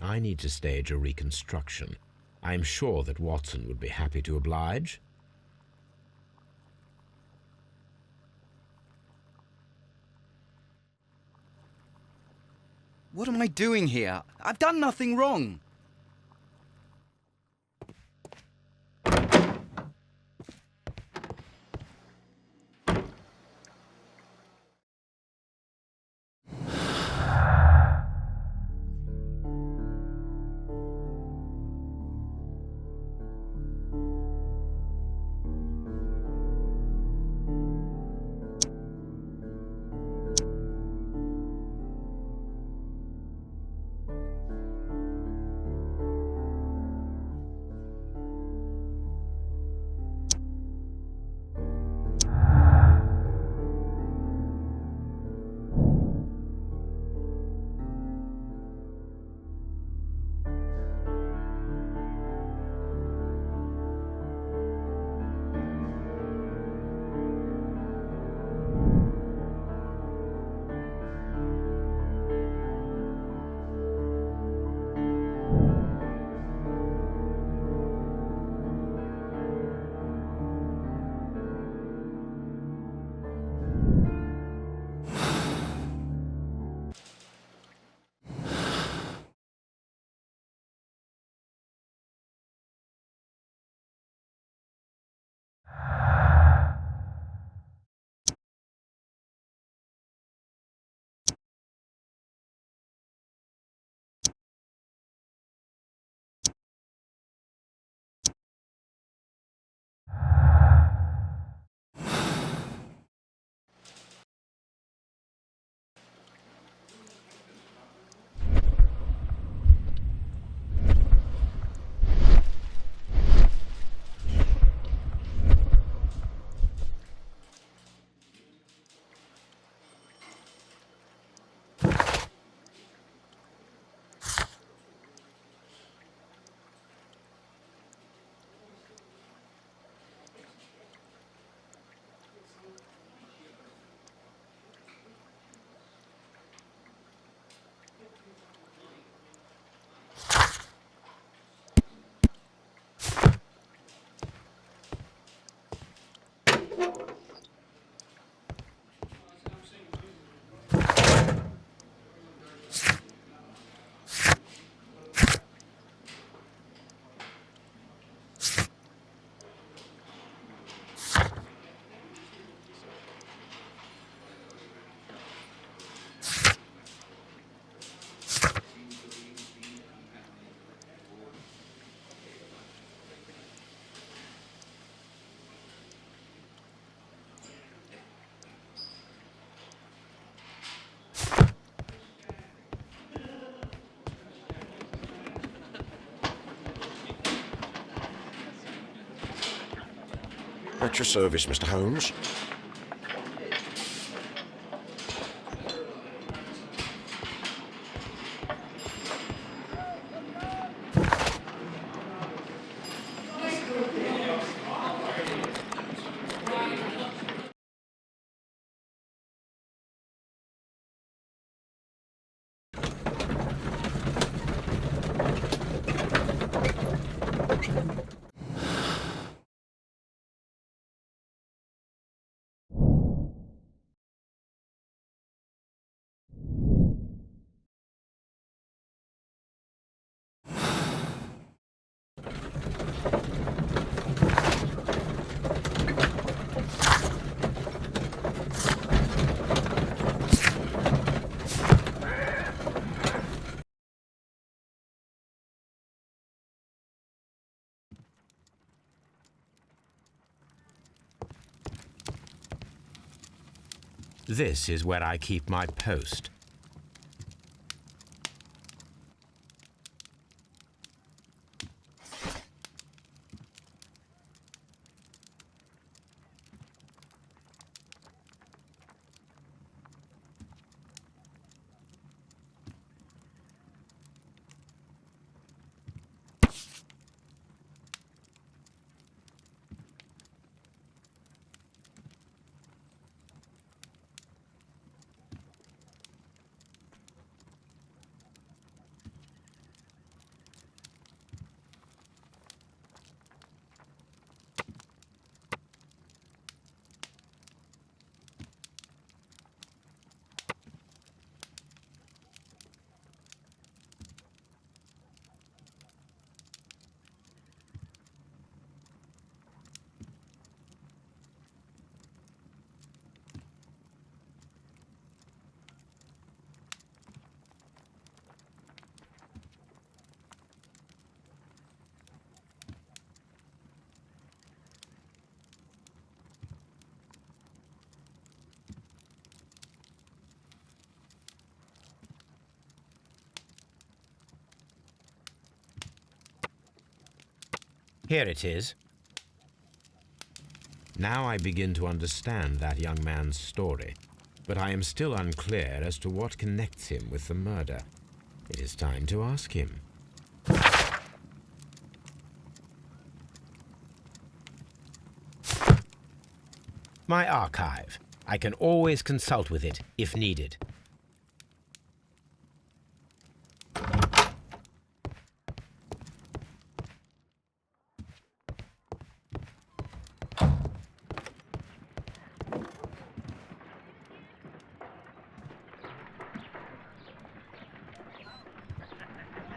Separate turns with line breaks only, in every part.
I need to stage a reconstruction. I am sure that Watson would be happy to oblige.
What am I doing here? I've done nothing wrong.
At your service, Mr. Holmes.
This is where I keep my post. Here it is. Now I begin to understand that young man's story, but I am still unclear as to what connects him with the murder. It is time to ask him. My archive. I can always consult with it if needed.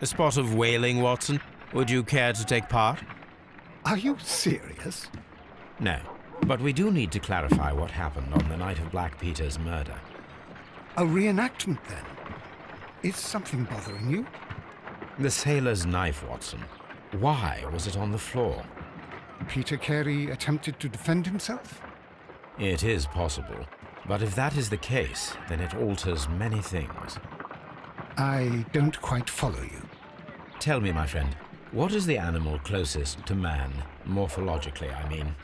A spot of whaling, Watson? Would you care to take part?
Are you serious?
No, but we do need to clarify what happened on the night of Black Peter's murder.
A reenactment, then? Is something bothering you?
The sailor's knife, Watson. Why was it on the floor?
Peter Carey attempted to defend himself?
It is possible, but if that is the case, then it alters many things.
I don't quite follow you.
Tell me, my friend, what is the animal closest to man, morphologically, I mean?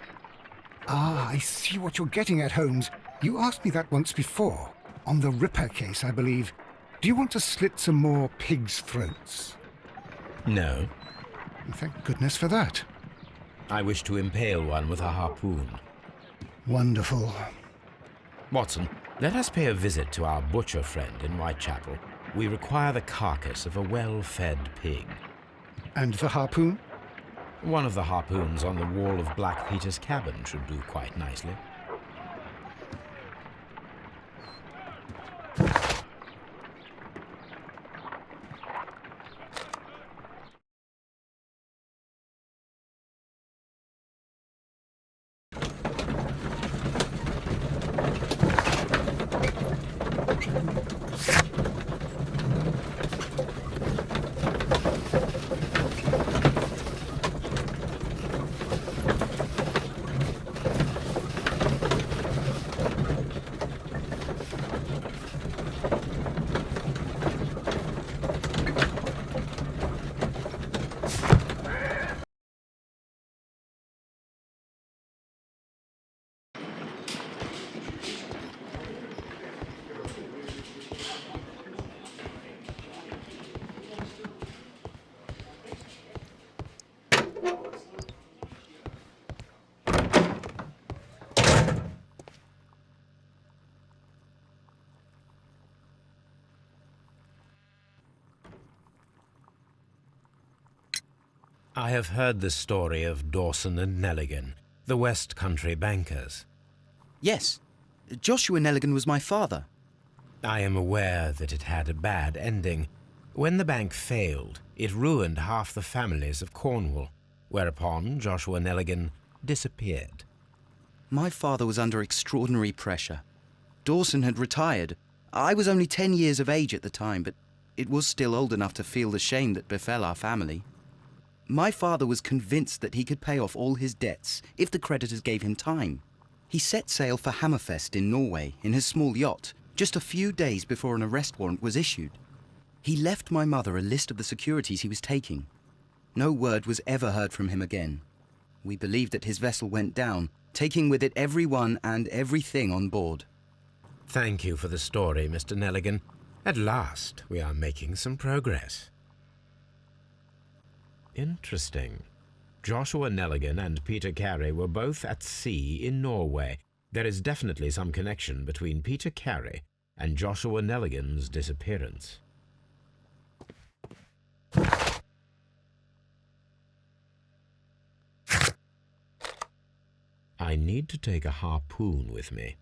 Ah, I see what you're getting at, Holmes. You asked me that once before. On the Ripper case, I believe. Do you want to slit some more pigs' throats?
No.
Thank goodness for that.
I wish to impale one with a harpoon.
Wonderful.
Watson, let us pay a visit to our butcher friend in Whitechapel. We require the carcass of a well-fed pig.
And the harpoon?
One of the harpoons on the wall of Black Peter's cabin should do quite nicely. I have heard the story of Dawson and Nelligan, the West Country bankers.
Yes, Joshua Nelligan was my father.
I am aware that it had a bad ending. When the bank failed, it ruined half the families of Cornwall, whereupon Joshua Nelligan disappeared.
My father was under extraordinary pressure. Dawson had retired. I was only 10 years of age at the time, but it was still old enough to feel the shame that befell our family. My father was convinced that he could pay off all his debts if the creditors gave him time. He set sail for Hammerfest in Norway in his small yacht just a few days before an arrest warrant was issued. He left my mother a list of the securities he was taking. No word was ever heard from him again. We believed that his vessel went down, taking with it everyone and everything on board.
Thank you for the story, Mr. Nelligan. At last, we are making some progress. Interesting. Joshua Nelligan and Peter Carey were both at sea in Norway. There is definitely some connection between Peter Carey and Joshua Nelligan's disappearance. I need to take a harpoon with me.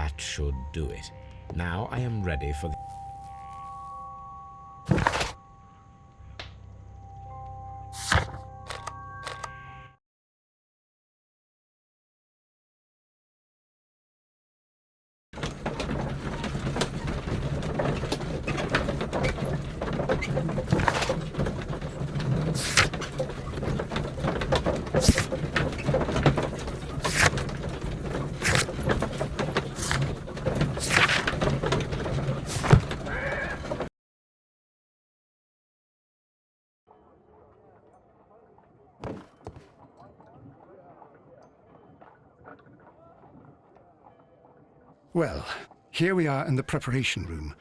That should do it. Now I am ready for the...
Well, here we are in the preparation room.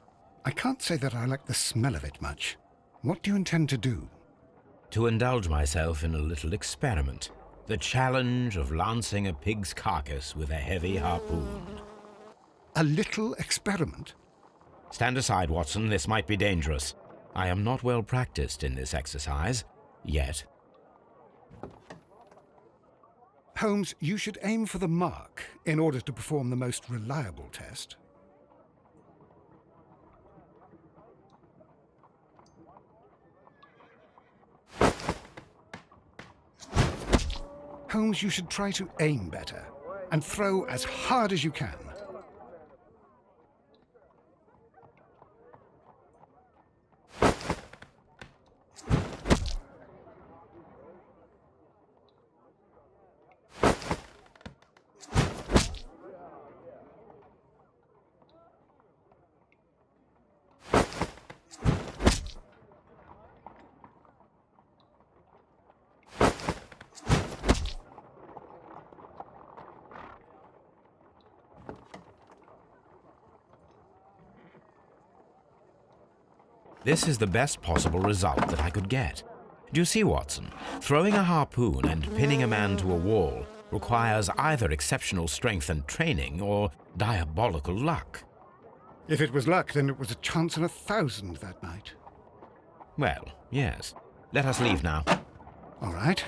I can't say that I like the smell of it much. What do you intend to do?
To indulge myself in a little experiment. The challenge of lancing a pig's carcass with a heavy harpoon.
A little experiment?
Stand aside, Watson. This might be dangerous. I am not well practiced in this exercise. Yet.
Holmes, you should aim for the mark in order to perform the most reliable test. Holmes, you should try to aim better and throw as hard as you can.
This is the best possible result that I could get. Do you see, Watson? Throwing a harpoon and pinning a man to a wall requires either exceptional strength and training or diabolical luck.
If it was luck, then it was a chance in 1,000 that night.
Well, yes. Let us leave now.
All right.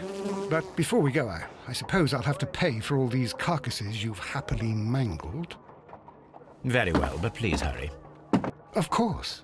But before we go, I suppose I'll have to pay for all these carcasses you've happily mangled.
Very well, but please hurry.
Of course.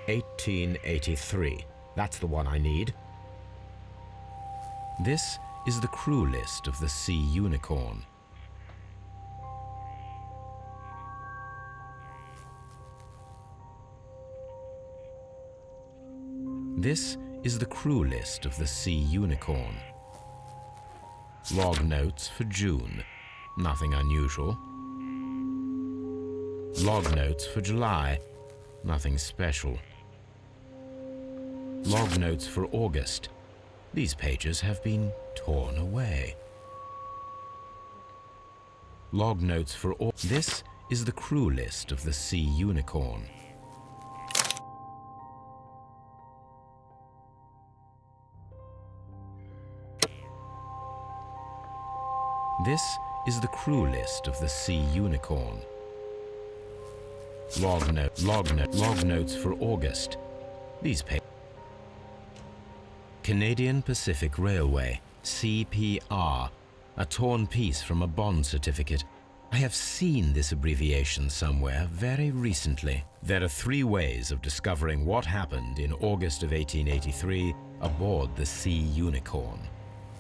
1883. That's the one I need. This is the crew list of the Sea Unicorn. This is the crew list of the Sea Unicorn. Log notes for June. Nothing unusual. Log notes for July. Nothing special. Log notes for August. These pages have been torn away. Log notes for This is the crew list of the Sea Unicorn. This is the crew list of the Sea Unicorn. Log notes for August. These pages. Canadian Pacific Railway, CPR, a torn piece from a bond certificate. I have seen this abbreviation somewhere very recently. There are 3 ways of discovering what happened in August of 1883 aboard the Sea Unicorn.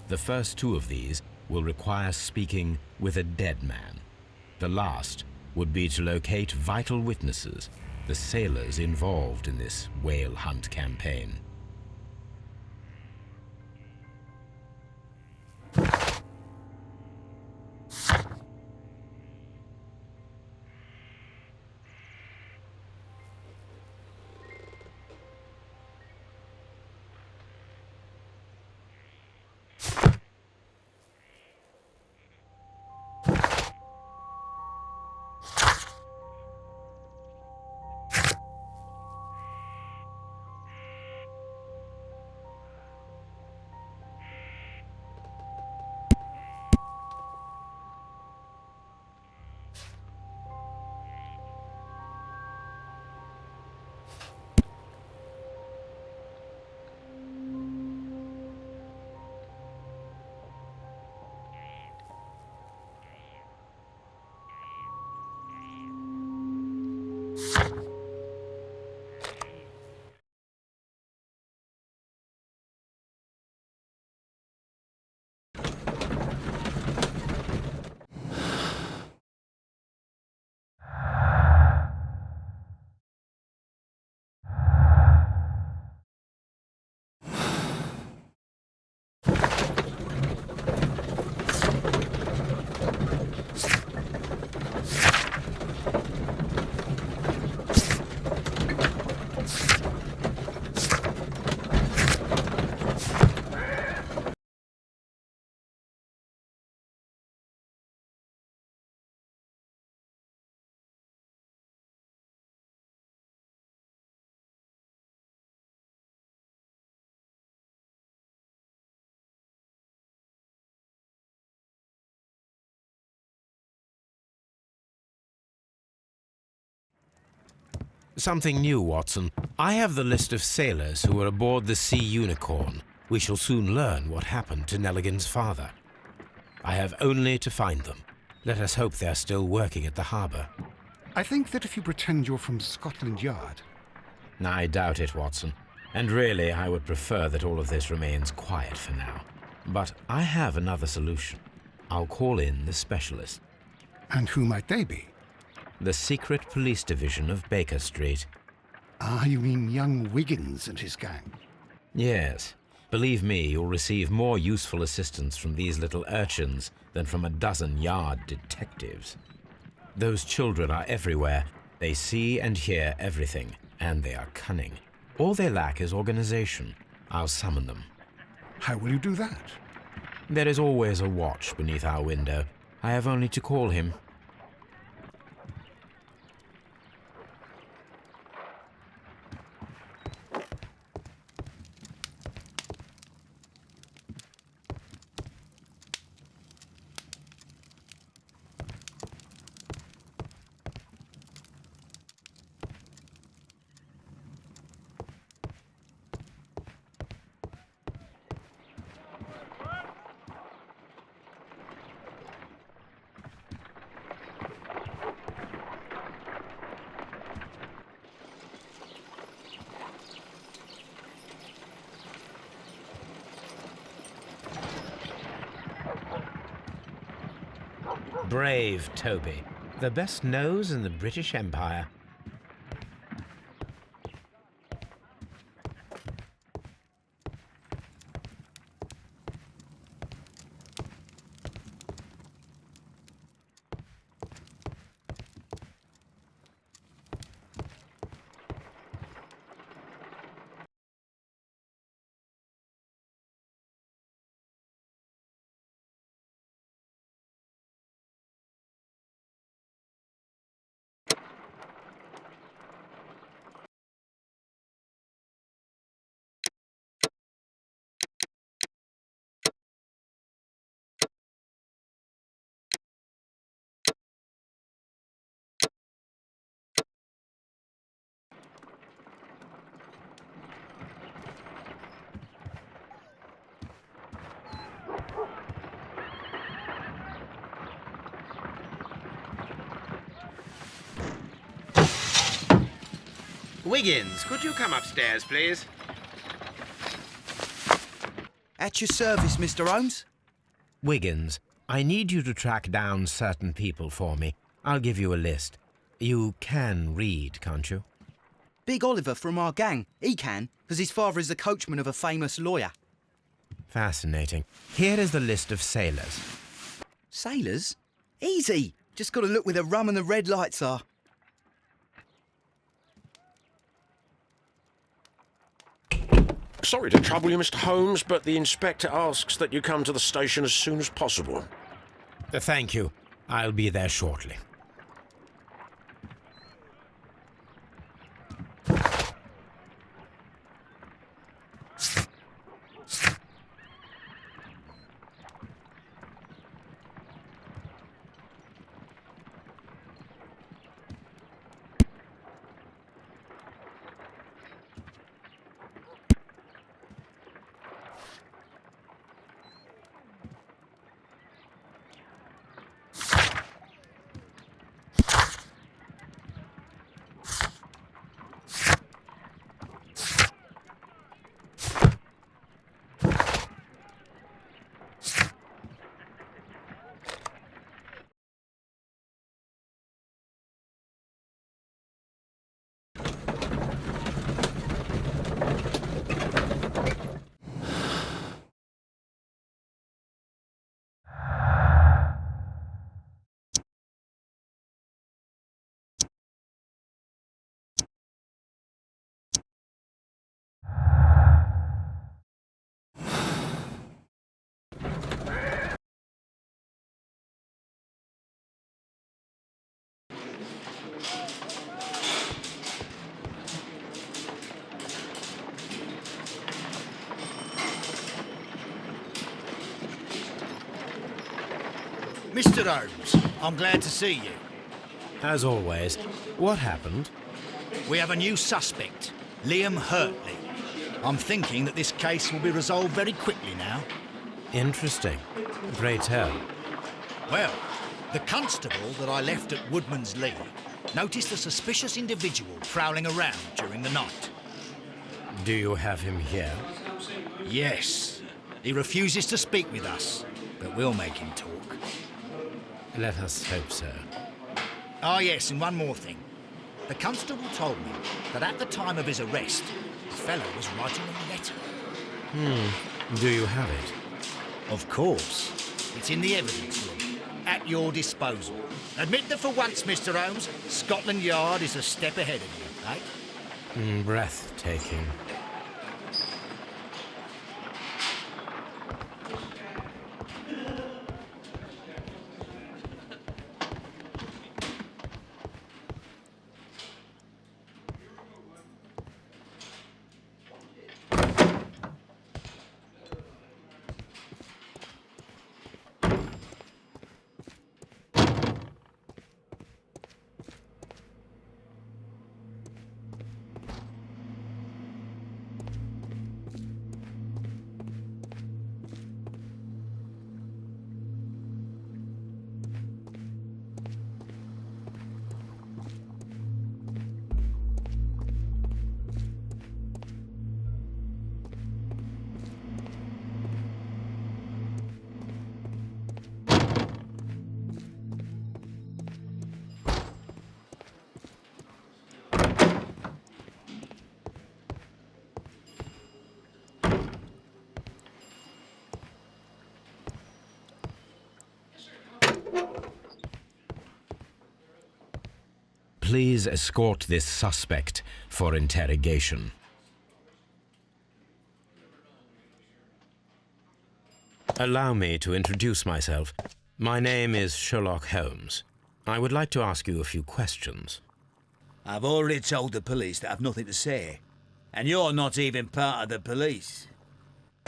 The first 2 of these will require speaking with a dead man. The last would be to locate vital witnesses, the sailors involved in this whale hunt campaign. Something new, Watson. I have the list of sailors who were aboard the Sea Unicorn. We shall soon learn what happened to Nelligan's father. I have only to find them. Let us hope they're still working at the harbour.
I think that if you pretend you're from Scotland Yard...
I doubt it, Watson. And really, I would prefer that all of this remains quiet for now. But I have another solution. I'll call in the specialist.
And who might they be?
The secret police division of Baker Street.
Ah, you mean young Wiggins and his gang?
Yes. Believe me, you'll receive more useful assistance from these little urchins than from a dozen yard detectives. Those children are everywhere. They see and hear everything, and they are cunning. All they lack is organization. I'll summon them.
How will you do that?
There is always a watch beneath our window. I have only to call him. Brave Toby, the best nose in the British Empire.
Wiggins, could you come upstairs, please?
At your service, Mr. Holmes.
Wiggins, I need you to track down certain people for me. I'll give you a list. You can read, can't you?
Big Oliver from our gang. He can, because his father is the coachman of a famous lawyer.
Fascinating. Here is the list of sailors.
Sailors? Easy. Just got to look where the rum and the red lights are.
Sorry to trouble you, Mr. Holmes, but the inspector asks that you come to the station as soon as possible.
Thank you. I'll be there shortly.
Mr. Holmes, I'm glad to see you.
As always, what happened?
We have a new suspect, Liam Hurtley. I'm thinking that this case will be resolved very quickly now.
Interesting. Pray tell.
Well, the constable that I left at Woodman's Lee noticed a suspicious individual prowling around during the night.
Do you have him here?
Yes, he refuses to speak with us, but we'll make him talk.
Let us hope so.
Ah, yes, and one more thing. The constable told me that at the time of his arrest, the fellow was writing a letter.
Do you have it?
Of course. It's in the evidence room, at your disposal. Admit that for once, Mr. Holmes, Scotland Yard is a step ahead of you, eh?
Breathtaking. please escort this suspect for interrogation. Allow me to introduce myself. My name is Sherlock Holmes. I would like to ask you a few questions.
I've already told the police that I've nothing to say. And you're not even part of the police.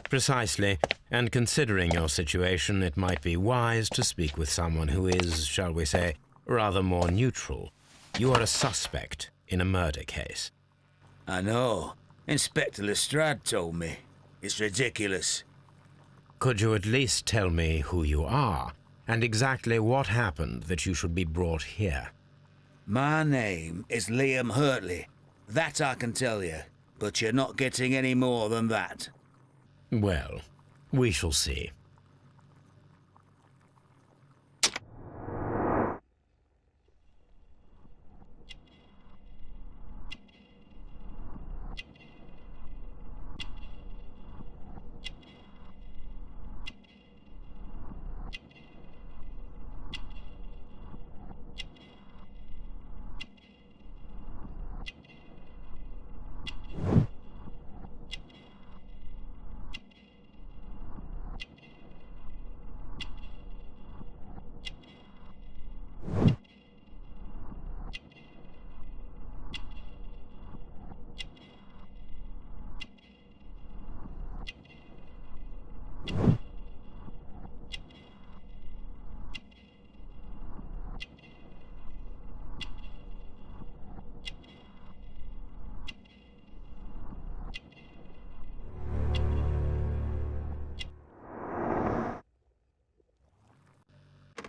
Precisely, and considering your situation, it might be wise to speak with someone who is, shall we say, rather more neutral. You are a suspect in a murder case.
I know. Inspector Lestrade told me. It's ridiculous.
Could you at least tell me who you are, and exactly what happened that you should be brought here?
My name is Liam Hurtley. That I can tell you. But you're not getting any more than that.
Well, we shall see.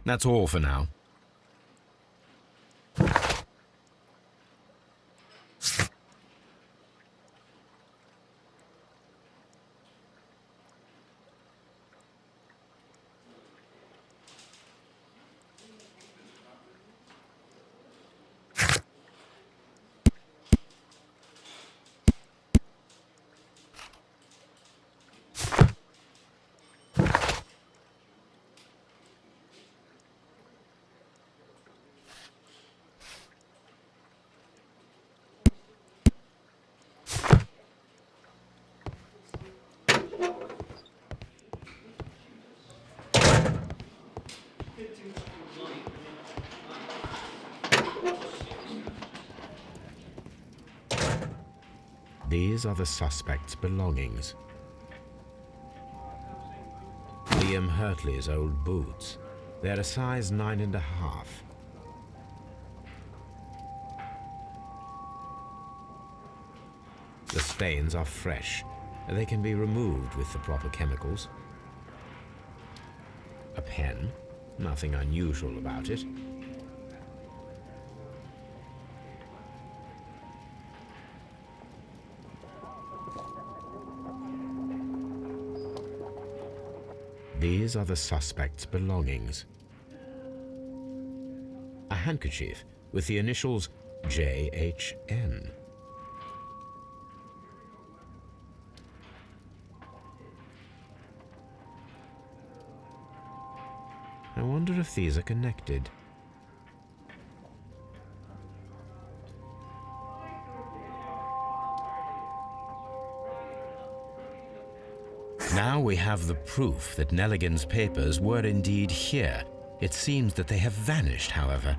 That's all for now. These are the suspect's belongings. Liam Hurtley's old boots. They're a size 9.5. The stains are fresh. They can be removed with the proper chemicals. A pen. Nothing unusual about it. These are the suspect's belongings. A handkerchief with the initials JHN. I wonder if these are connected. Now we have the proof that Nelligan's papers were indeed here. It seems that they have vanished, however.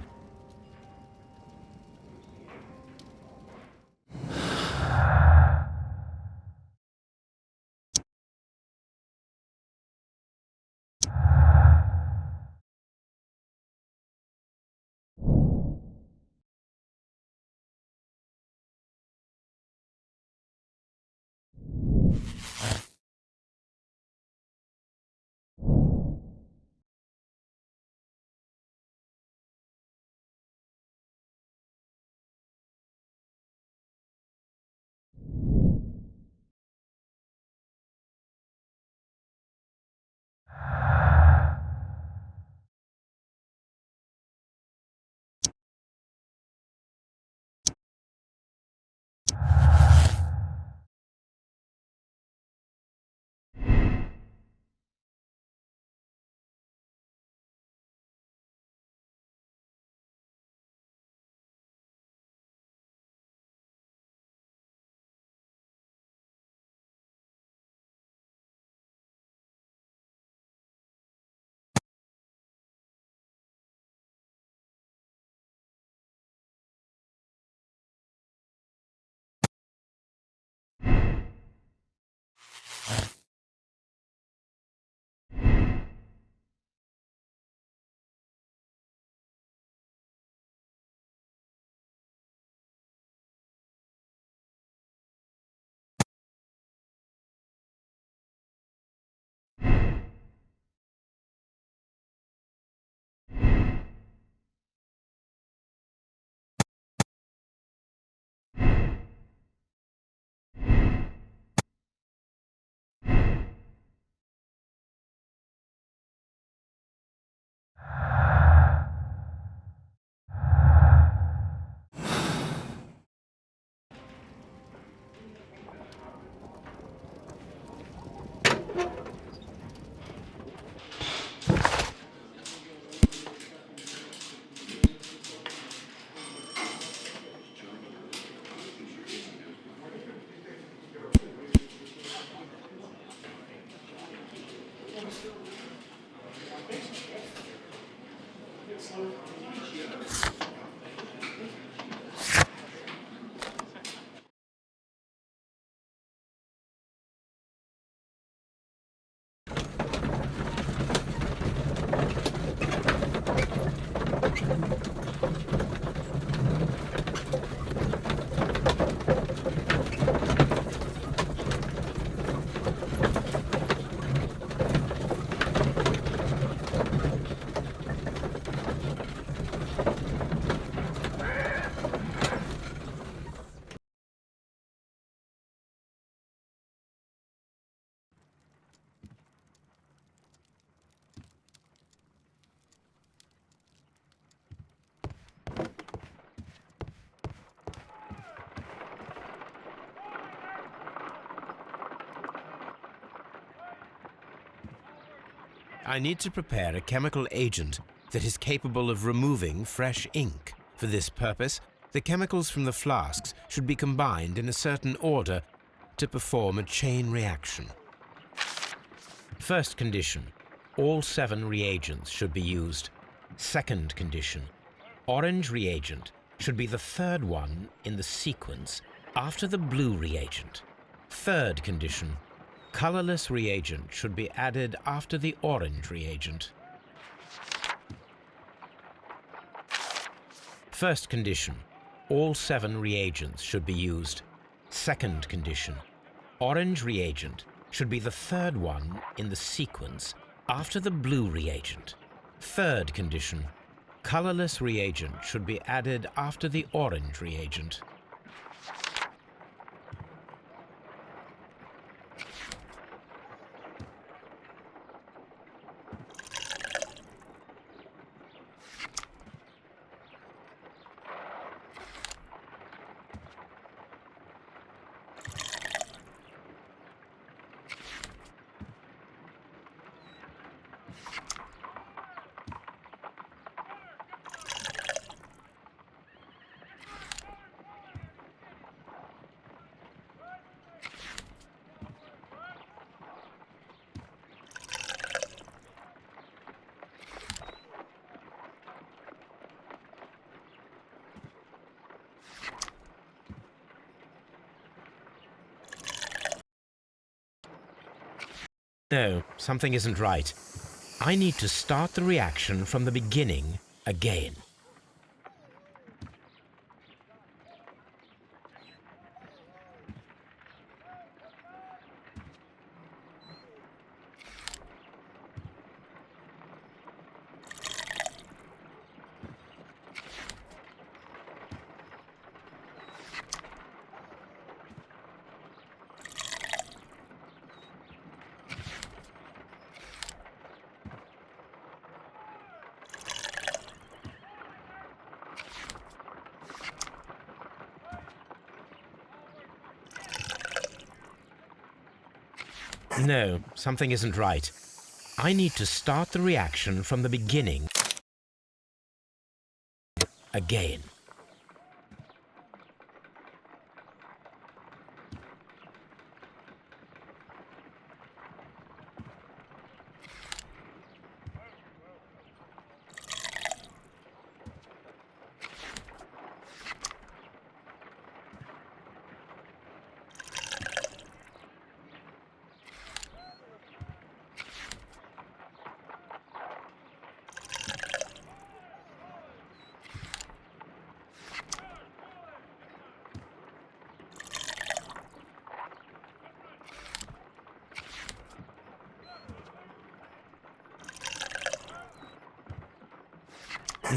I need to prepare a chemical agent that is capable of removing fresh ink. For this purpose, the chemicals from the flasks should be combined in a certain order to perform a chain reaction. First condition, all 7 reagents should be used. Second condition, orange reagent should be the 3rd one in the sequence after the blue reagent. Third condition, colorless reagent should be added after the orange reagent. First condition, all 7 reagents should be used. Second condition, orange reagent should be the 3rd one in the sequence after the blue reagent. Third condition, colorless reagent should be added after the orange reagent. No, something isn't right. I need to start the reaction from the beginning again. No, something isn't right. I need to start the reaction from the beginning again.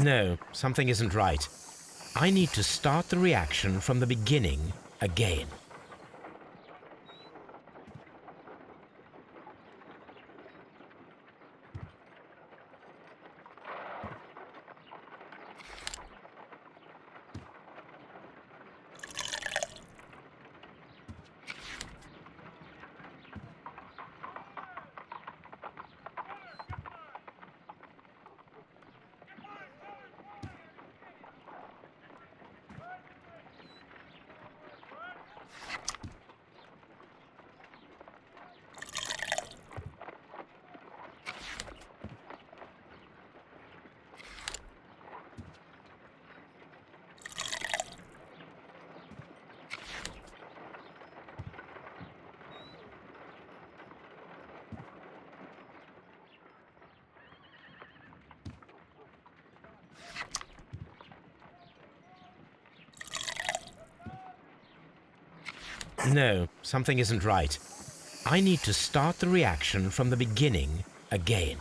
No, something isn't right. I need to start the reaction from the beginning again. No, something isn't right. I need to start the reaction from the beginning again.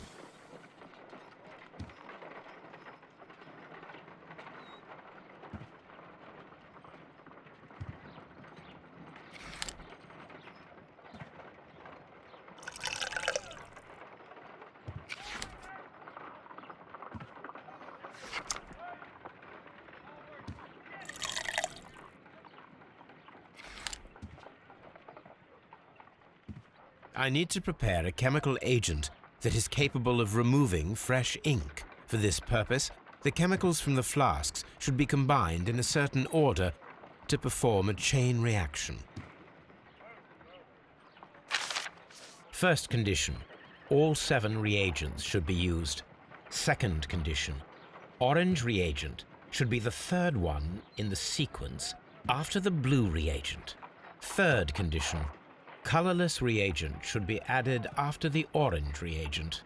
I need to prepare a chemical agent that is capable of removing fresh ink. For this purpose, the chemicals from the flasks should be combined in a certain order to perform a chain reaction. First condition, all 7 reagents should be used. Second condition, orange reagent should be the 3rd one in the sequence after the blue reagent. Third condition, colorless reagent should be added after the orange reagent.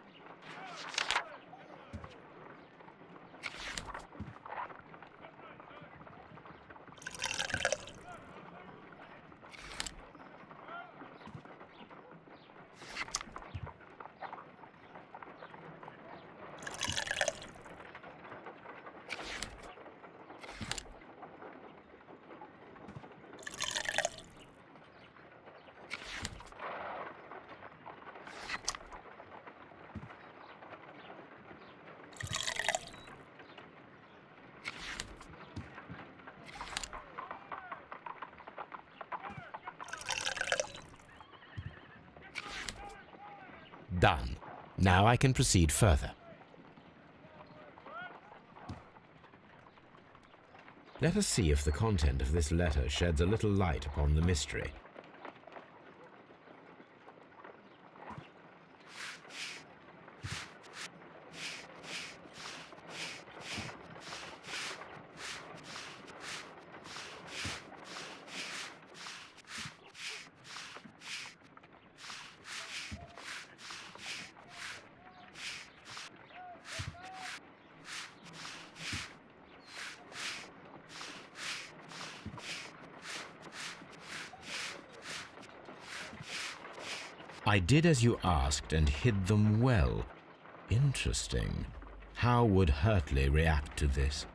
Done. Now I can proceed further. Let us see if the content of this letter sheds a little light upon the mystery. I did as you asked and hid them well. Interesting. How would Hurtley react to this?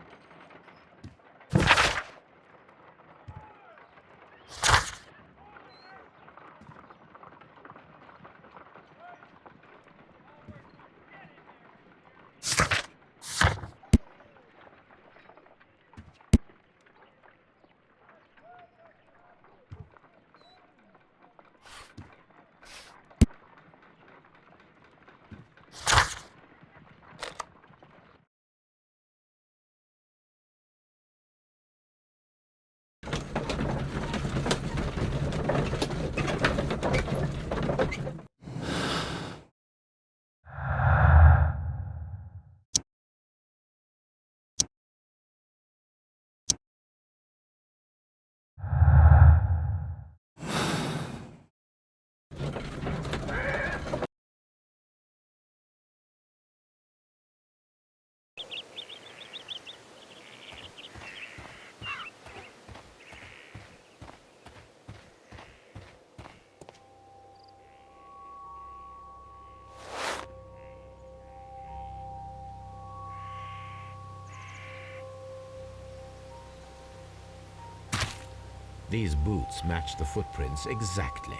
These boots match the footprints exactly.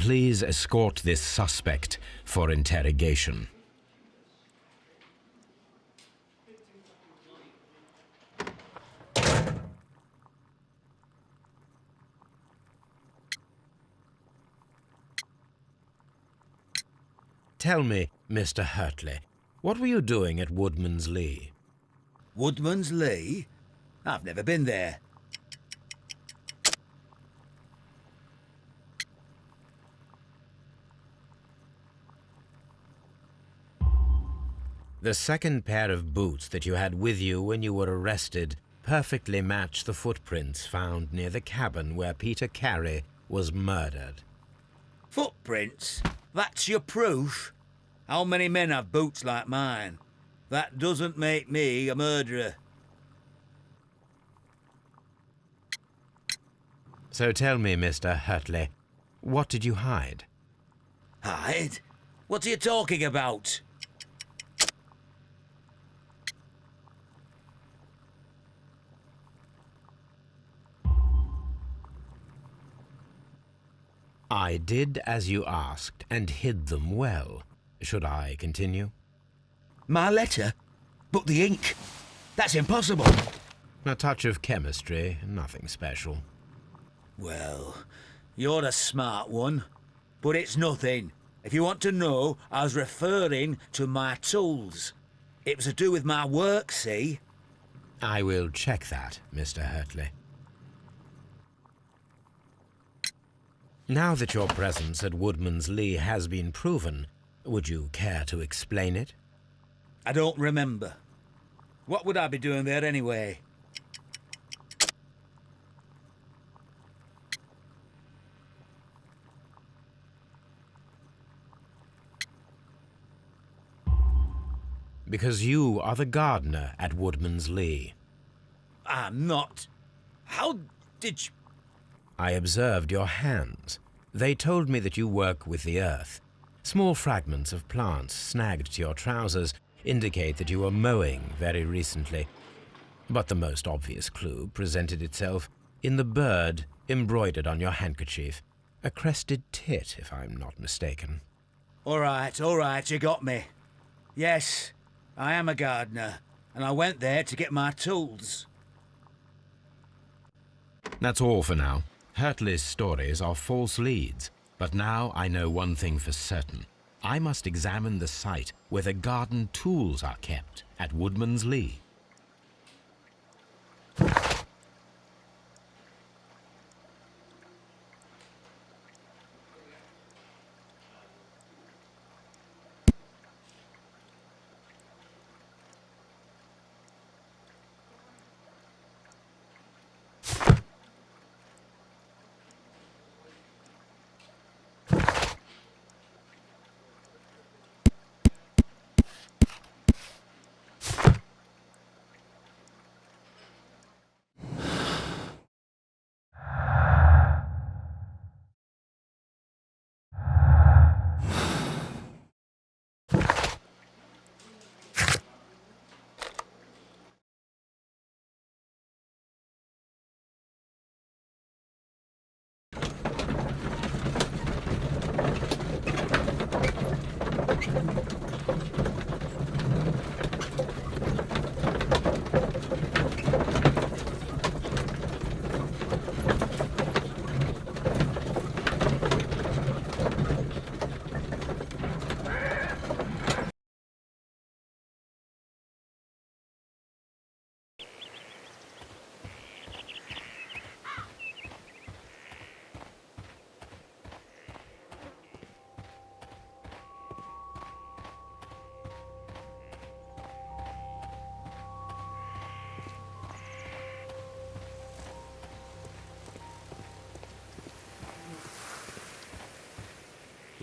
please escort this suspect for interrogation. Tell me, Mr. Hurtley, what were you doing at Woodman's Lee?
Woodman's Lee? I've never been there.
The second pair of boots that you had with you when you were arrested perfectly match the footprints found near the cabin where Peter Carey was murdered.
Footprints? That's your proof? How many men have boots like mine? That doesn't make me a murderer.
So tell me, Mr. Hurtley, what did you hide?
Hide? What are you talking about?
I did as you asked and hid them well. Should I continue?
My letter? But the ink? That's impossible.
A touch of chemistry, nothing special.
Well, you're a smart one. But it's nothing. If you want to know, I was referring to my tools. It was to do with my work, see?
I will check that, Mr. Hurtley. Now that your presence at Woodman's Lee has been proven, would you care to explain it?
I don't remember. What would I be doing there anyway?
Because you are the gardener at Woodman's Lee.
I'm not. How did you...
I observed your hands. They told me that you work with the earth. Small fragments of plants snagged to your trousers indicate that you were mowing very recently. But the most obvious clue presented itself in the bird embroidered on your handkerchief. A crested tit, if I'm not mistaken.
All right, you got me. Yes, I am a gardener, and I went there to get my tools.
That's all for now. Hurtley's stories are false leads, but now I know one thing for certain. I must examine the site where the garden tools are kept at Woodman's Lee.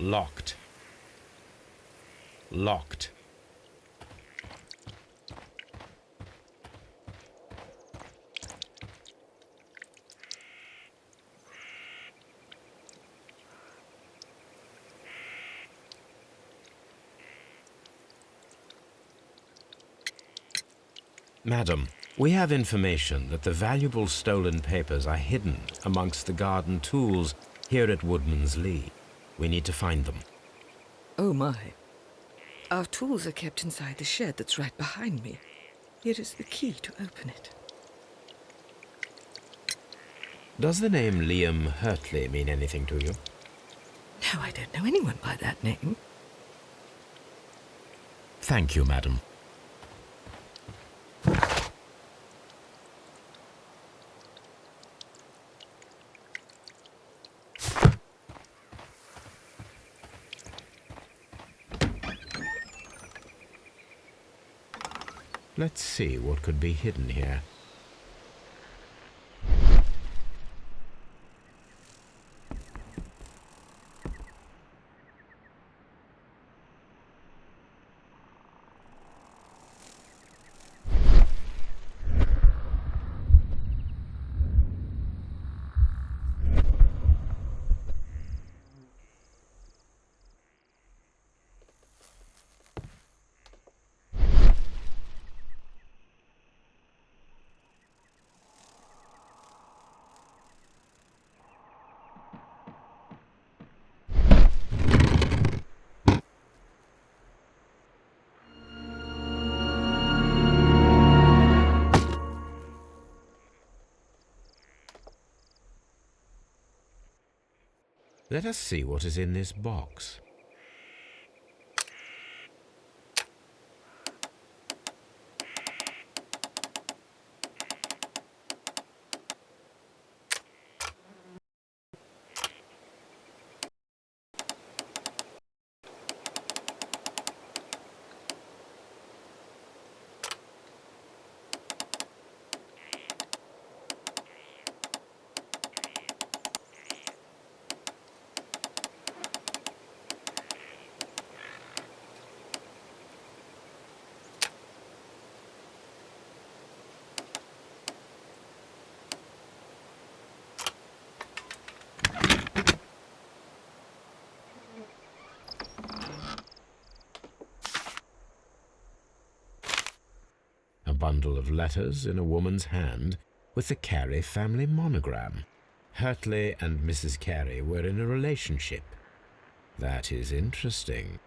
Locked. Locked. Madam, we have information that the valuable stolen papers are hidden amongst the garden tools here at Woodman's Lee. We need to find them.
Oh my. Our tools are kept inside the shed that's right behind me. Here is the key to open it.
Does the name Liam Hurtley mean anything to you?
No, I don't know anyone by that name.
Thank you, madam. Let's see what could be hidden here. Let us see what is in this box. A bundle of letters in a woman's hand with the Carey family monogram. Hurtley and Mrs. Carey were in a relationship. That is interesting.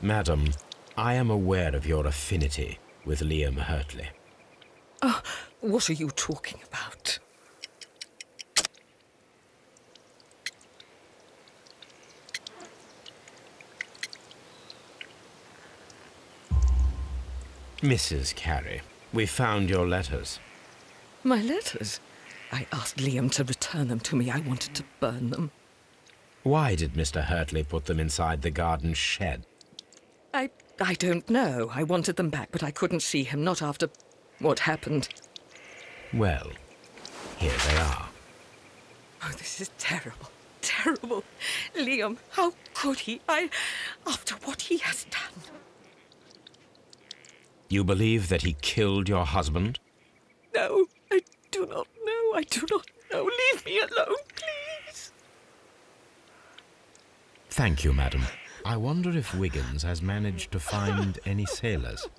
Madam, I am aware of your affinity with Liam Hurtley.
Oh, what are you talking about?
Mrs. Carey, we found your letters.
My letters? I asked Liam to return them to me. I wanted to burn them.
Why did Mr. Hurtley put them inside the garden shed?
I don't know. I wanted them back, but I couldn't see him, not after what happened.
Well, here they are.
Oh, this is terrible. Terrible. Liam, how could he? After what he has done.
You believe that he killed your husband?
No, I do not know. I do not know. Leave me alone, please.
Thank you, madam. I wonder if Wiggins has managed to find any sailors.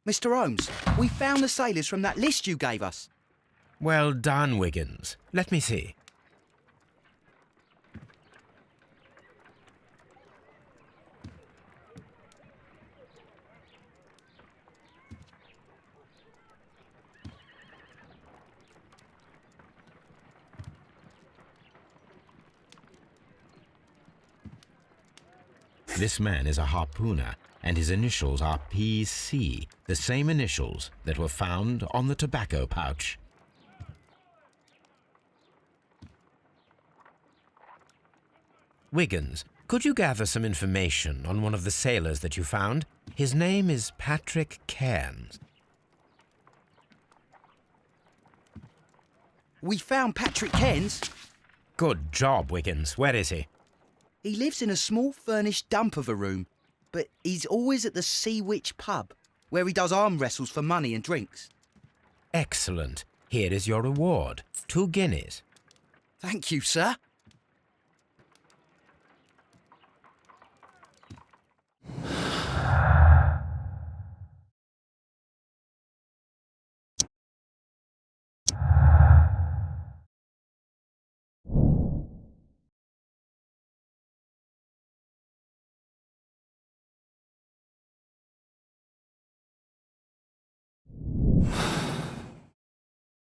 Mr. Holmes, we found the sailors from that list you gave us.
Well done, Wiggins. Let me see. This man is a harpooner, and his initials are PC, the same initials that were found on the tobacco pouch. Wiggins, could you gather some information on one of the sailors that you found? His name is Patrick Cairns.
We found Patrick Cairns.
Good job, Wiggins. Where is he?
He lives in a small furnished dump of a room, but he's always at the Sea Witch pub, where he does arm wrestles for money and drinks.
Excellent. Here is your reward. 2 guineas.
Thank you, sir.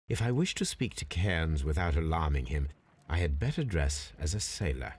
If I wish to speak to Cairns without alarming him, I had better dress as a sailor.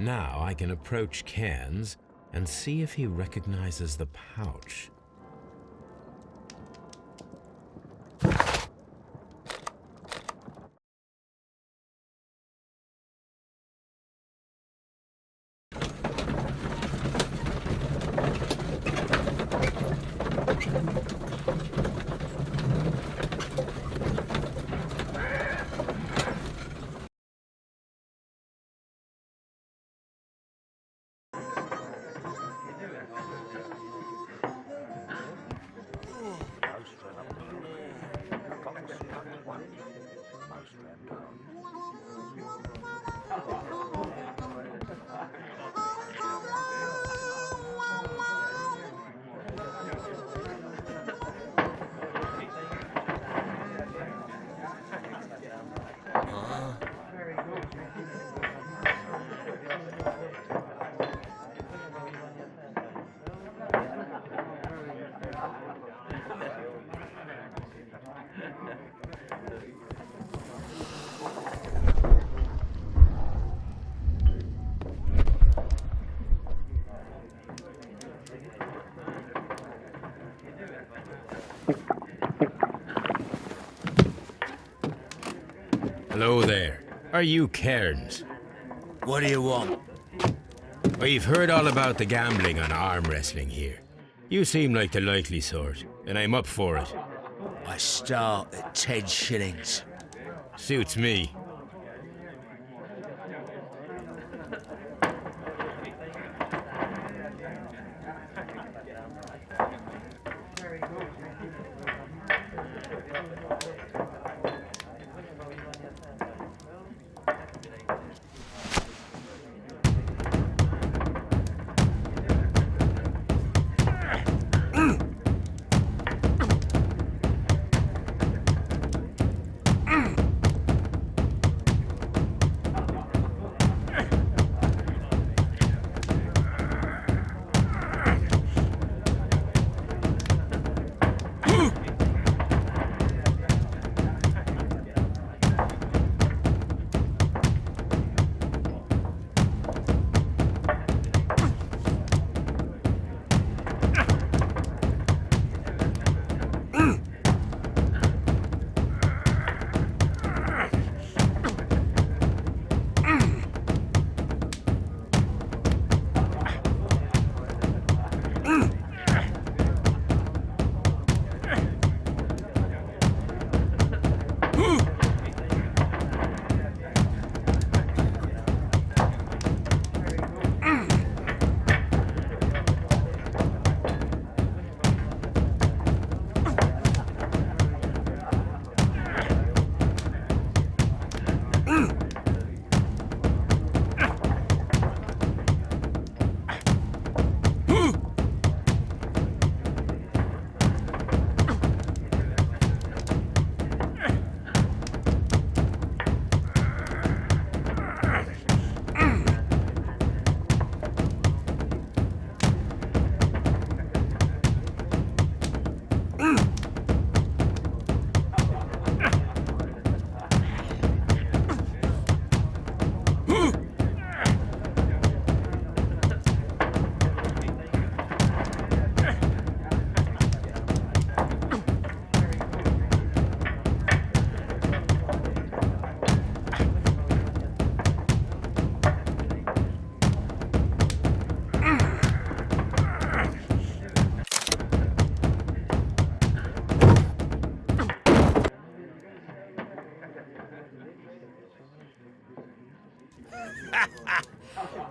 Now I can approach Cairns and see if he recognizes the pouch. Hello there. Are you Cairns?
What do you want?
We've heard all about the gambling on arm wrestling here. You seem like the likely sort, and I'm up for it.
I start at 10 shillings.
Suits me.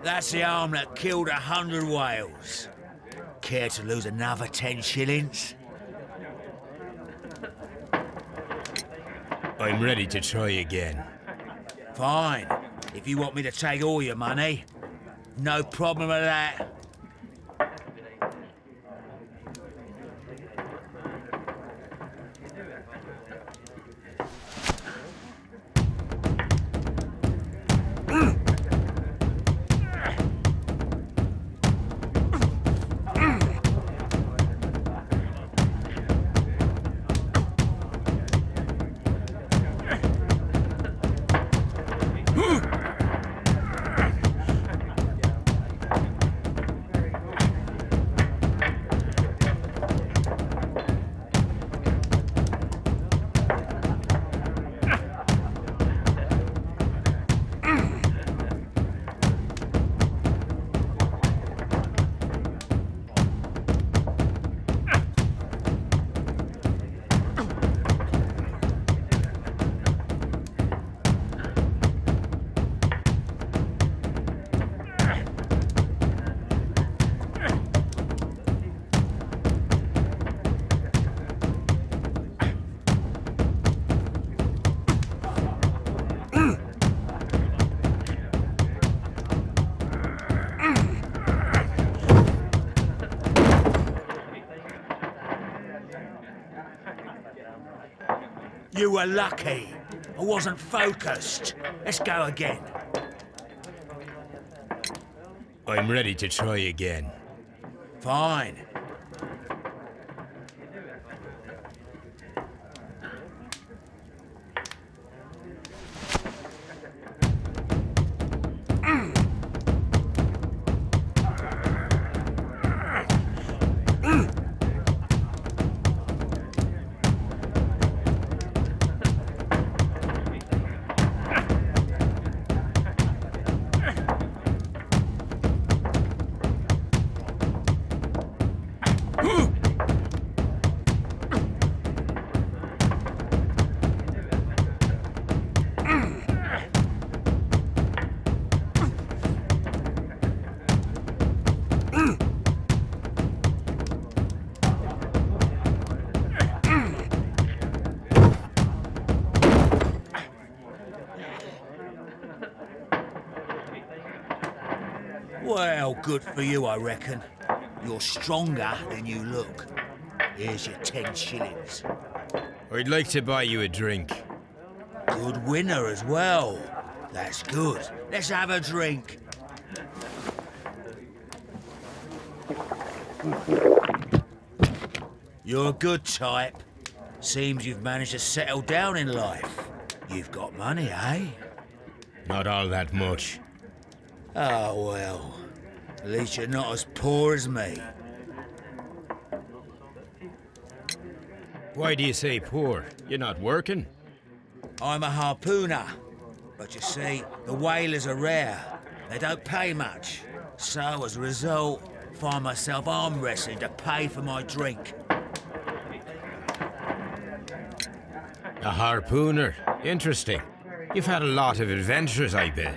That's the arm that killed 100 whales. Care to lose another 10 shillings?
I'm ready to try again.
Fine. If you want me to take all your money, no problem with that. You were lucky. I wasn't focused. Let's go again.
I'm ready to try again.
Fine. Well, good for you, I reckon. You're stronger than you look. Here's your 10 shillings.
I'd like to buy you a drink.
Good winner as well. That's good. Let's have a drink. You're a good type. Seems you've managed to settle down in life. You've got money, eh?
Not all that much.
Oh, well. At least you're not as poor as me.
Why do you say poor? You're not working?
I'm a harpooner. But you see, the whalers are rare. They don't pay much. So, as a result, find myself arm wrestling to pay for my drink.
A harpooner. Interesting. You've had a lot of adventures, I bet.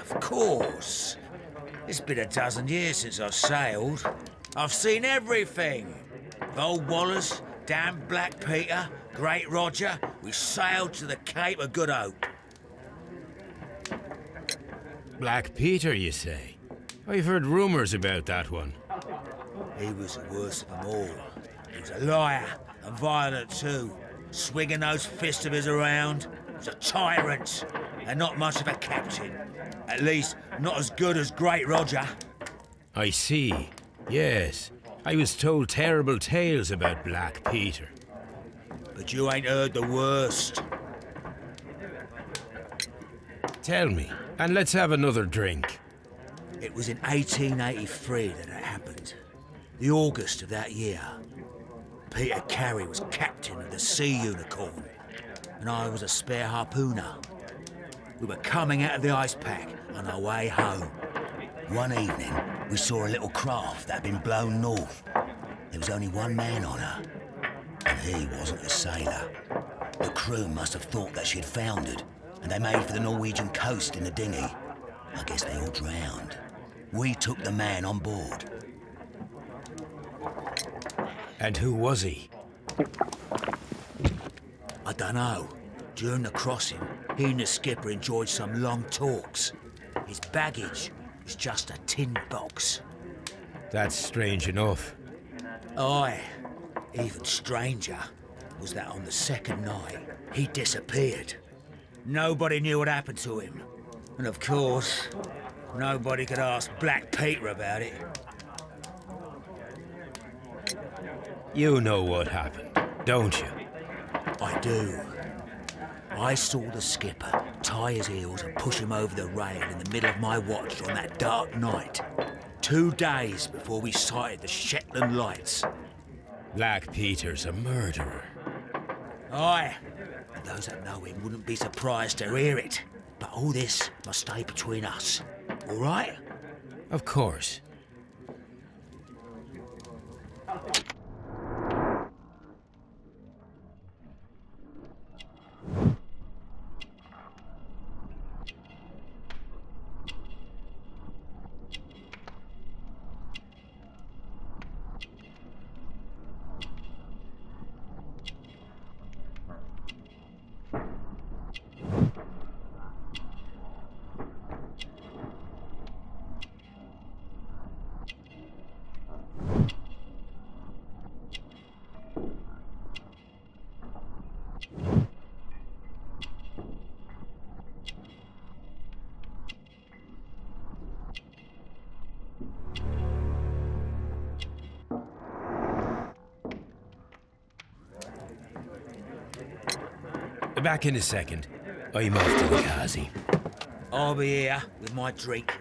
Of course. It's been a dozen years since I've sailed. I've seen everything. Old Wallace, damn Black Peter, Great Roger. We sailed to the Cape of Good Hope.
Black Peter, you say? I've heard rumours about that one.
He was the worst of them all. He was a liar and violent too. Swinging those fists of his around. He was a tyrant and not much of a captain. At least, not as good as Great Roger.
I see. Yes. I was told terrible tales about Black Peter.
But you ain't heard the worst.
Tell me, and let's have another drink.
It was in 1883 that it happened. The August of that year. Peter Carey was captain of the Sea Unicorn, and I was a spare harpooner. We were coming out of the ice pack on our way home. One evening, we saw a little craft that had been blown north. There was only one man on her, and he wasn't a sailor. The crew must have thought that she had foundered, and they made for the Norwegian coast in the dinghy. I guess they all drowned. We took the man on board.
And who was he?
I dunno. During the crossing, he and the skipper enjoyed some long talks. His baggage was just a tin box.
That's strange enough.
Aye. Even stranger was that on the second night, he disappeared. Nobody knew what happened to him. And of course, nobody could ask Black Peter about it.
You know what happened, don't you?
I do. I saw the skipper tie his heels and push him over the rail in the middle of my watch on that dark night. 2 days before we sighted the Shetland Lights.
Black Peter's a murderer.
Aye. And those that know him wouldn't be surprised to hear it. But all this must stay between us. All right?
Of course. Back in a second. I'm off to the Kazi.
I'll be here with my drink.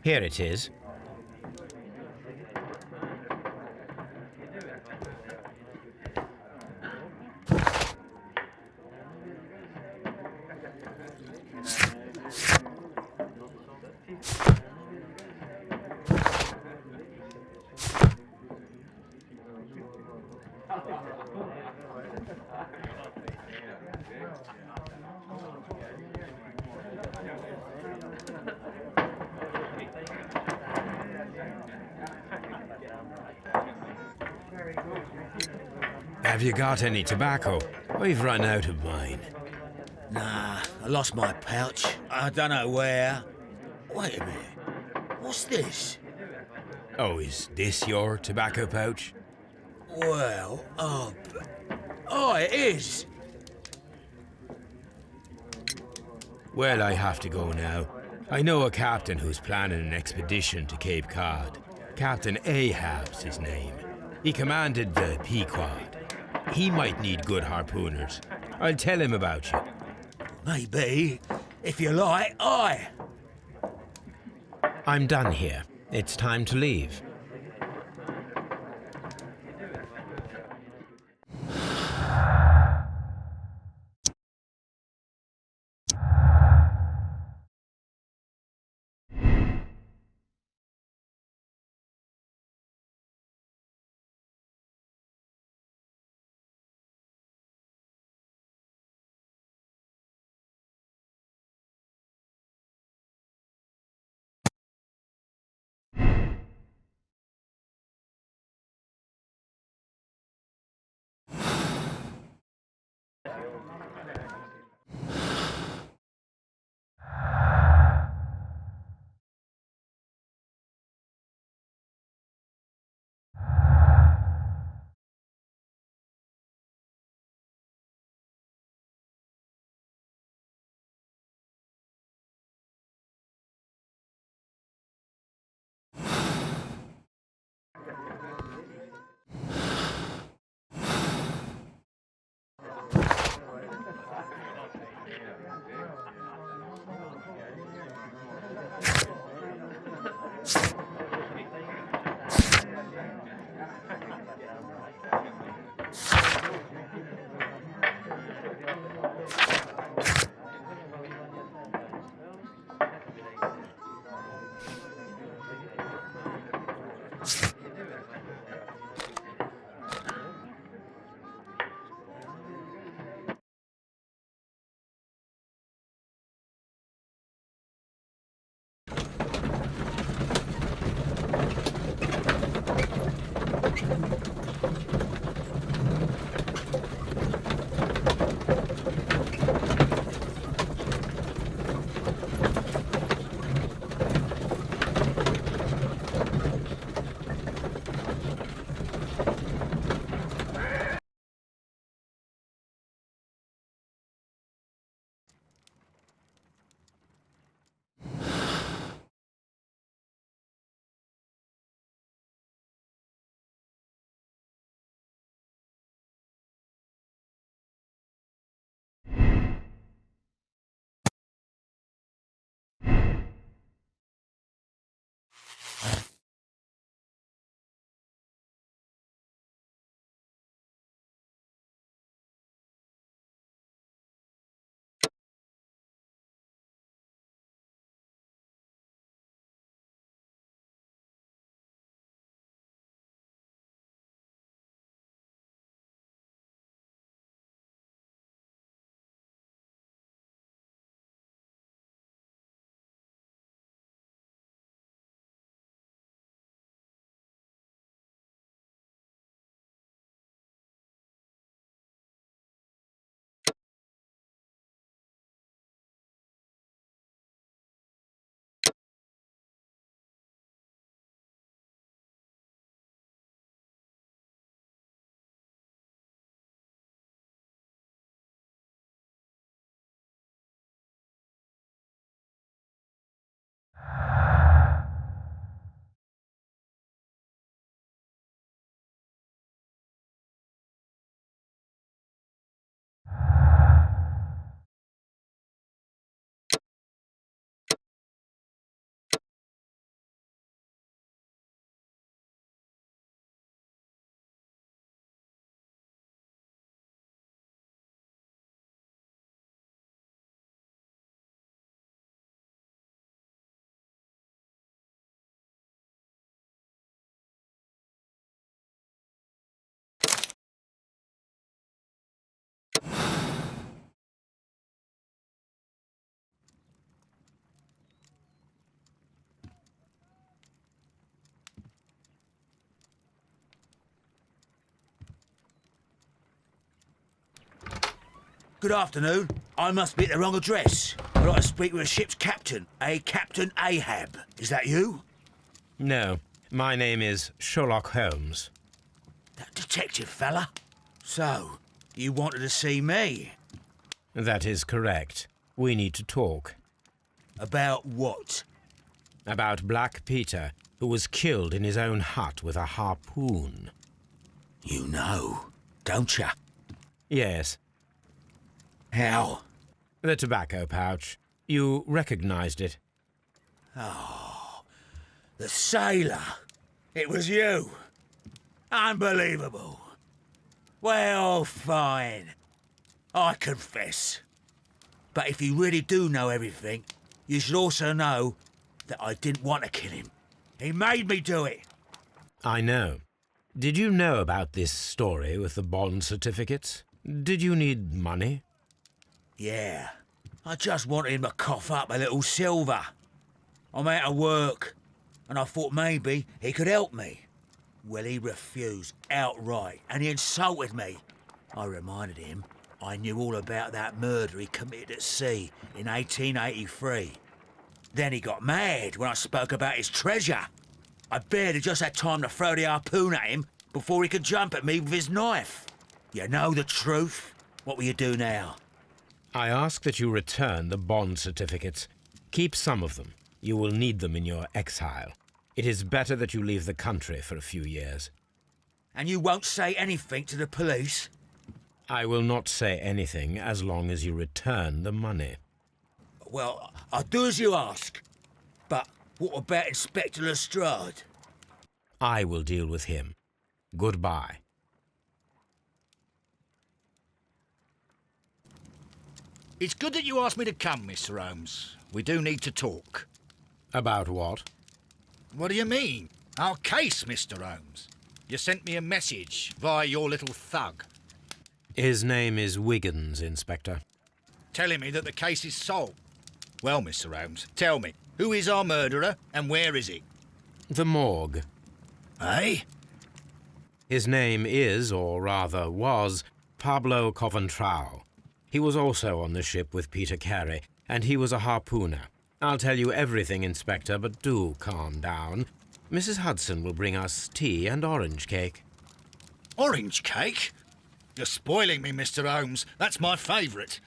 Here it is. Have you got any tobacco? We've run out of mine.
Nah, I lost my pouch. I don't know where. Wait a minute. What's this?
Oh, is this your tobacco pouch?
Well, oh, it is.
Well, I have to go now. I know a captain who's planning an expedition to Cape Cod. Captain Ahab's his name. He commanded the Pequod. He might need good harpooners. I'll tell him about you.
Maybe. If you like, aye.
I'm done here. It's time to leave.
Good afternoon. I must be at the wrong address. I'd like to speak with a ship's captain, a Captain Ahab. Is that you?
No, my name is Sherlock Holmes.
That detective fella? So, you wanted to see me?
That is correct. We need to talk.
About what?
About Black Peter, who was killed in his own hut with a harpoon.
You know, don't you?
Yes,
How?
the tobacco pouch. You recognized it.
The sailor. It was you. Unbelievable. Well, fine. I confess. But if you really do know everything, you should also know that I didn't want to kill him. He made me do it.
I know. Did you know about this story with the bond certificates? Did you need money?
Yeah. I just wanted him to cough up a little silver. I'm out of work, and I thought maybe he could help me. Well, he refused outright, and he insulted me. I reminded him I knew all about that murder he committed at sea in 1883. Then he got mad when I spoke about his treasure. I barely just had time to throw the harpoon at him before he could jump at me with his knife. You know the truth. What will you do now?
I ask that you return the bond certificates. Keep some of them. You will need them in your exile. It is better that you leave the country for a few years.
And you won't say anything to the police?
I will not say anything as long as you return the money.
Well, I'll do as you ask. But what about Inspector Lestrade?
I will deal with him. Goodbye.
It's good that you asked me to come, Mr. Holmes. We do need to talk.
About what?
What do you mean? Our case, Mr. Holmes. You sent me a message via your little thug,
His name is Wiggins, Inspector.
telling me that the case is solved. Well, Mr. Holmes, tell me, who is our murderer and where is he?
The morgue.
Eh?
His name is, or rather was, Pablo Coventrao. He was also on the ship with Peter Carey, and he was a harpooner. I'll tell you everything, Inspector, but do calm down. Mrs. Hudson will bring us tea and orange cake.
Orange cake? You're spoiling me, Mr. Holmes. That's my favourite.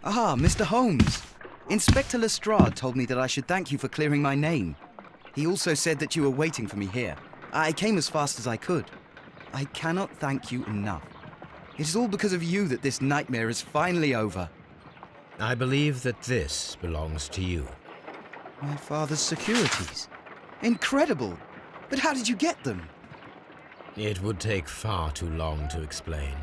Ah, Mr. Holmes. Inspector Lestrade told me that I should thank you for clearing my name. He also said that you were waiting for me here. I came as fast as I could. I cannot thank you enough. It is all because of you that this nightmare is finally over.
I believe that this belongs to you.
My father's securities. Incredible! But how did you get them?
It would take far too long to explain.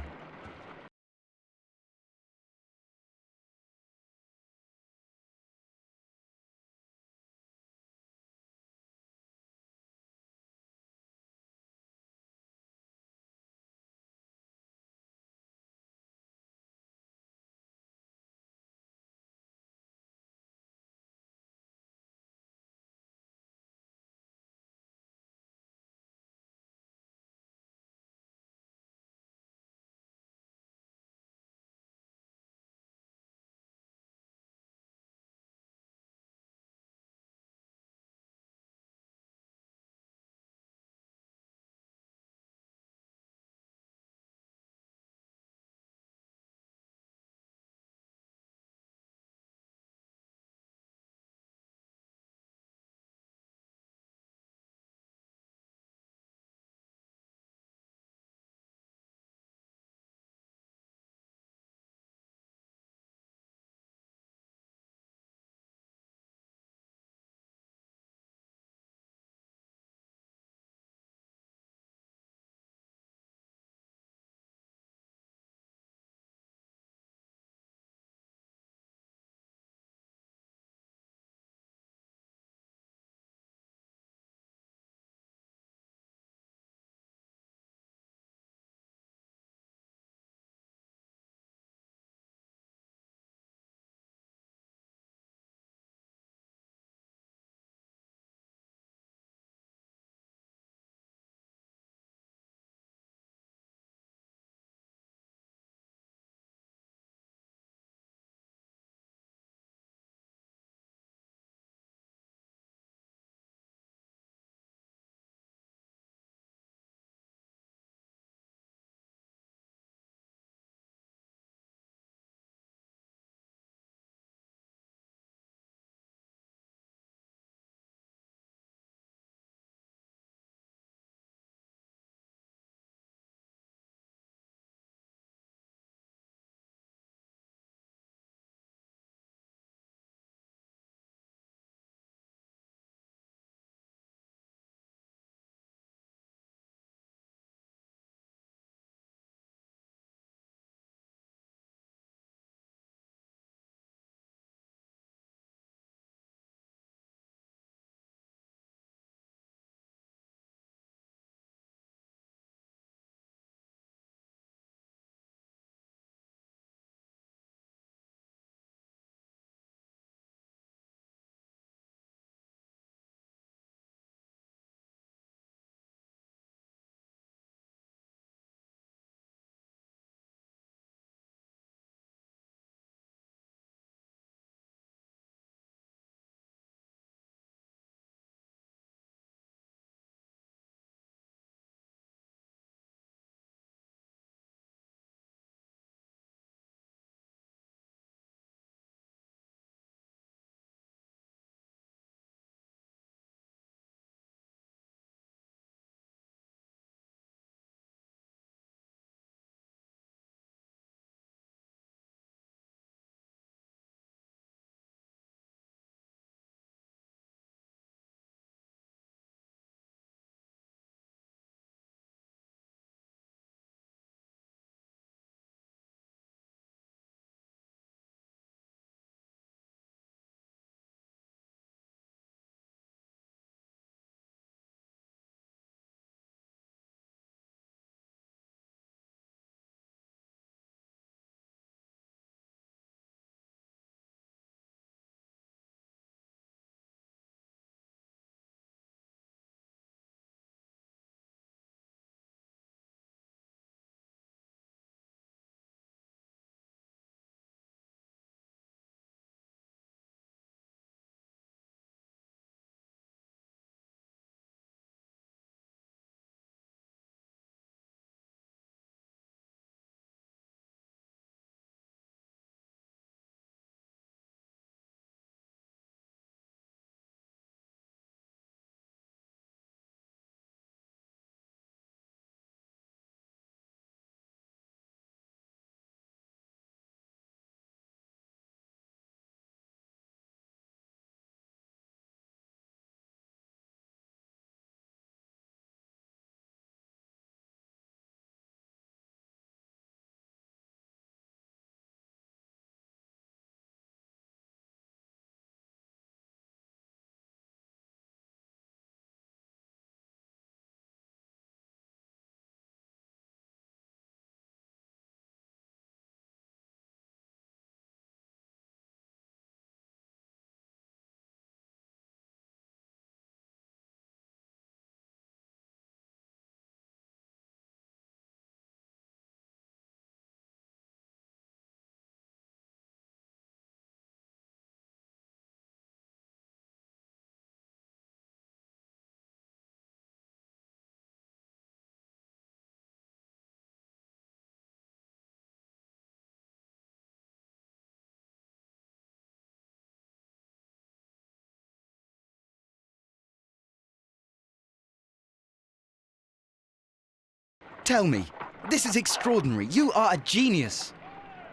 Tell me, this is extraordinary. You are a genius.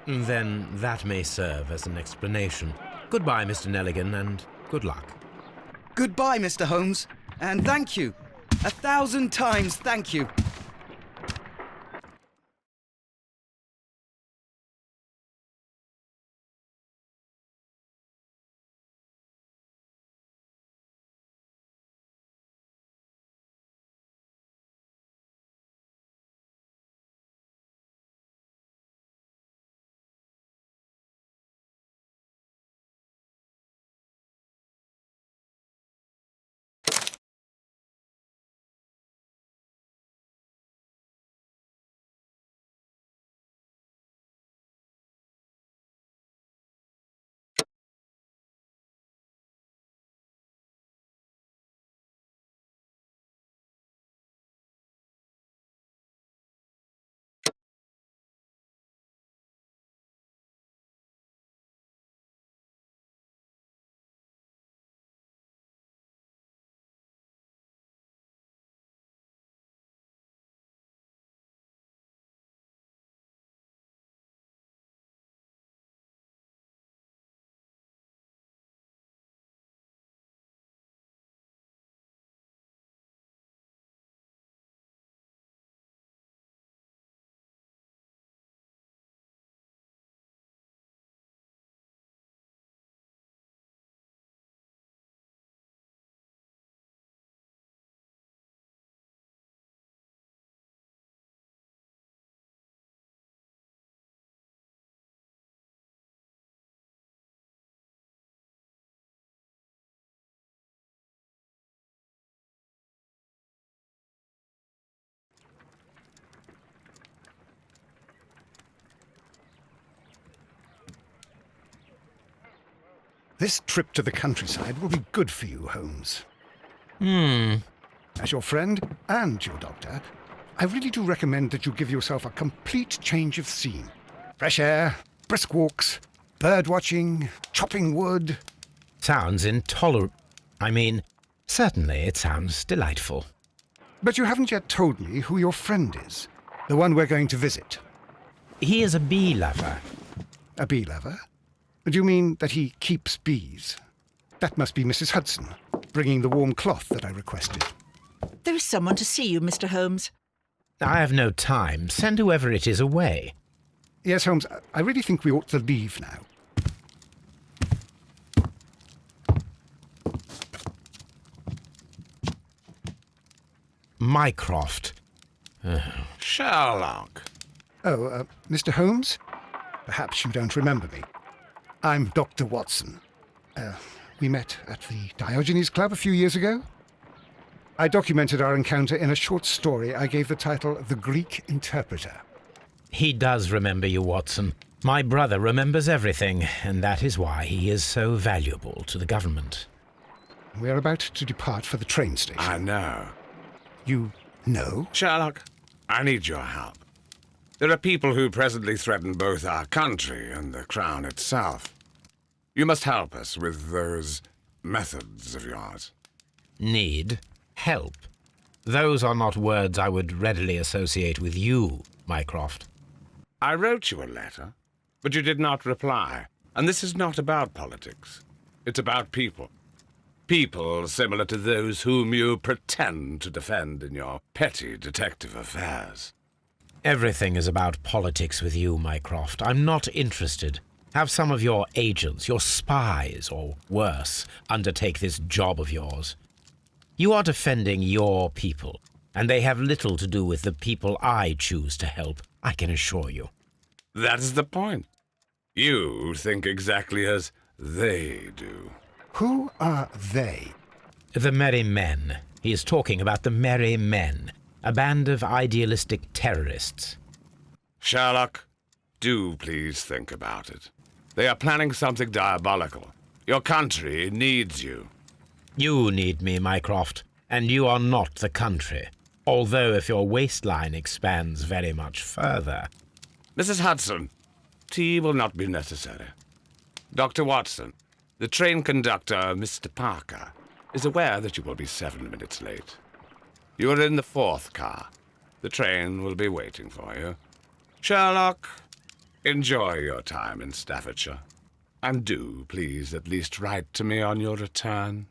Then that may serve as an explanation. Goodbye, Mr. Nelligan, and good luck.
Goodbye, Mr. Holmes, and thank you. 1,000 times thank you.
This trip to the countryside will be good for you, Holmes. As your friend and your doctor, I really do recommend that you give yourself a complete change of scene. Fresh air, brisk walks, bird watching, chopping wood.
Sounds intolerable. Certainly it sounds delightful.
But you haven't yet told me who your friend is, the one we're going to visit.
He is a bee lover.
A bee lover? Do you mean that he keeps bees? That must be Mrs. Hudson, bringing the warm cloth that I requested.
There is someone to see you, Mr. Holmes.
I have no time. Send whoever it is away.
Yes, Holmes, I really think we ought to leave now.
Mycroft.
Sherlock.
Oh, Mr. Holmes? Perhaps you don't remember me. I'm Dr. Watson. We met at the Diogenes Club a few years ago. I documented our encounter in a short story I gave the title The Greek Interpreter.
He does remember you, Watson. My brother remembers everything, and that is why he is so valuable to the government.
We're about to depart for the train station.
I know.
You know?
Sherlock, I need your help. There are people who presently threaten both our country and the Crown itself. You must help us with those methods of yours.
Need? Help? Those are not words I would readily associate with you, Mycroft.
I wrote you a letter, but you did not reply. And this is not about politics. It's about people. People similar to those whom you pretend to defend in your petty detective affairs.
Everything is about politics with you, Mycroft. I'm not interested. Have some of your agents, your spies, or worse, undertake this job of yours. You are defending your people, and they have little to do with the people I choose to help, I can assure you.
That is the point. You think exactly as they do.
Who are they?
The Merry Men. He is talking about the Merry Men, a band of idealistic terrorists.
Sherlock, do please think about it. They are planning something diabolical. Your country needs you.
You need me, Mycroft, and you are not the country. Although if your waistline expands very much further.
Mrs. Hudson, tea will not be necessary. Dr. Watson, the train conductor, Mr. Parker, is aware that you will be 7 minutes late. You are in the 4th car. The train will be waiting for you. Sherlock, enjoy your time in Staffordshire. And do, please, at least write to me on your return.